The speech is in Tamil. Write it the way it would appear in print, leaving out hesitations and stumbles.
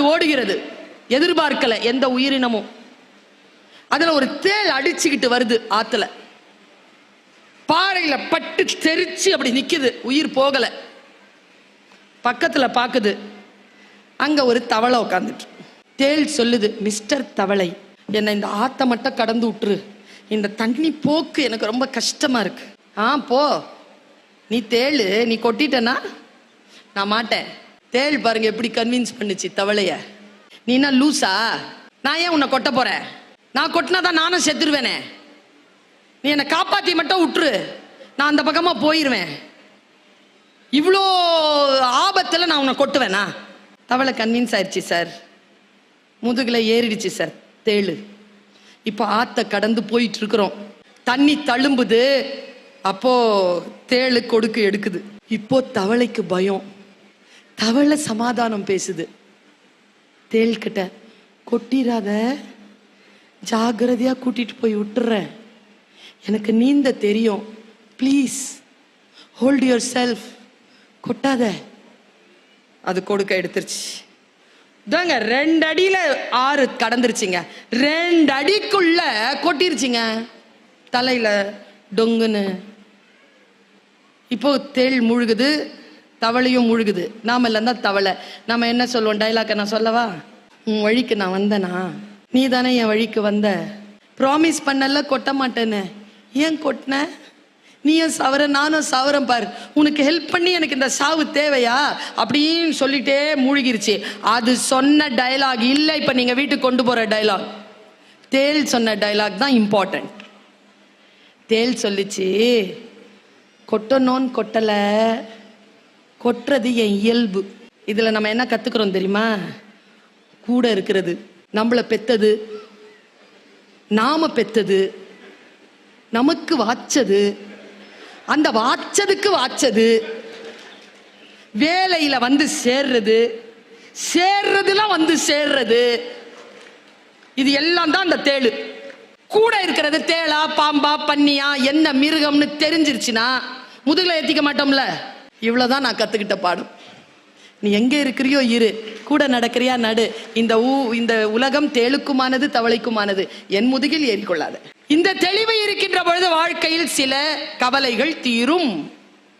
அது ஓடுகிறது. எதிர்பார்க்கல எந்த உயிரினமும். அதுல ஒரு தேள் அடிச்சுக்கிட்டு வருது ஆத்துல. பாறையில பட்டு தெரிச்சு அப்படி நிக்குது, உயிர் போகல. பக்கத்துல பாக்குது, அங்க ஒரு தவளை உட்காந்துட்டு. தேள் சொல்லுது, மிஸ்டர் தவளை, என்னை இந்த ஆத்த மட்டும் கடந்து விட்டுரு, இந்த தண்ணி போக்கு எனக்கு ரொம்ப கஷ்டமா இருக்கு. போ, நீ தேளு, நீ கொட்டிட்டனா நான் மாட்டேன். தேள் பாருங்க எப்படி கன்வின்ஸ் பண்ணுச்சு தவளைய. நீ என்ன லூசா, நான் ஏன் உன்னை கொட்ட போறேன், நான் கொட்டினாதான் நானும் செத்துருவேனே, நீ என்னை காப்பாத்தி மட்டும் விட்டுரு, நான் அந்த பக்கமா போயிருவேன், இவ்வளோ ஆபத்துல நான் உன்னை கொட்டுவேனா. தவளை கன்வின்ஸ் ஆயிடுச்சு சார், முதுகுல ஏறிடுச்சு சார் தேளு. இப்போ ஆத்த கடந்து போயிட்டு இருக்கிறோம், தண்ணி தழும்புது, அப்போ தேளு கொடுக்கு எடுக்குது. இப்போ தவளைக்கு பயம். தவளை சமாதானம் பேசுது தேள் கிட்ட, கொட்டிராத, ஜாகிரதையா கூட்டிட்டு போய் விட்டுறேன், எனக்கு நீந்த தெரியும், ப்ளீஸ் ஹோல்ட் யுவர் செல்ஃப், கொட்டாத. அது கொடுக்க எடுத்துருச்சு. 2 அடியில ஆறு கடந்துருச்சுங்க. 2 அடிக்குள்ள கொட்டிருச்சுங்க தலையில டொங்குன்னு. இப்போ தேள் முழுகுது, தவளையும் முழுகுது. நாம இல்லைன்னா தவளை. நாம என்ன சொல்லுவோம், டைலாக்க நான் சொல்லவா? உன் வழிக்கு நான் வந்தனா, நீ தானே என் வழிக்கு வந்த, ப்ராமிஸ் பண்ணல கொட்ட மாட்டேன்னு, ஏன் கொட்டின? நீயும் சவர நானும் சவரம் பார், உனக்கு ஹெல்ப் பண்ணி எனக்கு இந்த சாவு தேவையா அப்படின்னு சொல்லிட்டே மூழ்கிருச்சு. அது சொன்ன டைலாக் இல்லை இப்ப நீங்க வீட்டுக்கு கொண்டு போற டைலாக். தேள் சொன்ன டைலாக் தான் இம்பார்ட்டன்ட். தேள் சொல்லிச்சு, கொட்டணும்னு கொட்டல, கொட்டுறது என் இயல்பு. இதுல நம்ம என்ன கத்துக்கிறோம் தெரியுமா? கூட இருக்கிறது, நம்மளை பெத்தது, நாம பெத்தது, நமக்கு வாச்சது, அந்த வாச்சதுக்கு வாச்சது, வேலையில வந்து சேர்றது, சேர்றதுல வந்து சேர்றது, இது எல்லாம் தான் அந்த தேளு. கூட இருக்கிறது தேளா பாம்பா பன்னியா என்ன மிருகம்னு தெரிஞ்சிருச்சுன்னா முதுகுல ஏத்திக்க மாட்டோம்ல. இவ்வளவுதான் நான் கத்துக்கிட்ட பாடம். நீ எங்க இருக்கிறியோ இரு, கூட நடக்கிறியா நடு. இந்த உலகம் தேளுக்குமானது தவளைக்குமானது, என் முதுகில் ஏறிக்கொள்ளாத. இந்த தெளிவு இருக்கின்ற பொழுது வாழ்க்கையில் சில கவலைகள் தீரும்.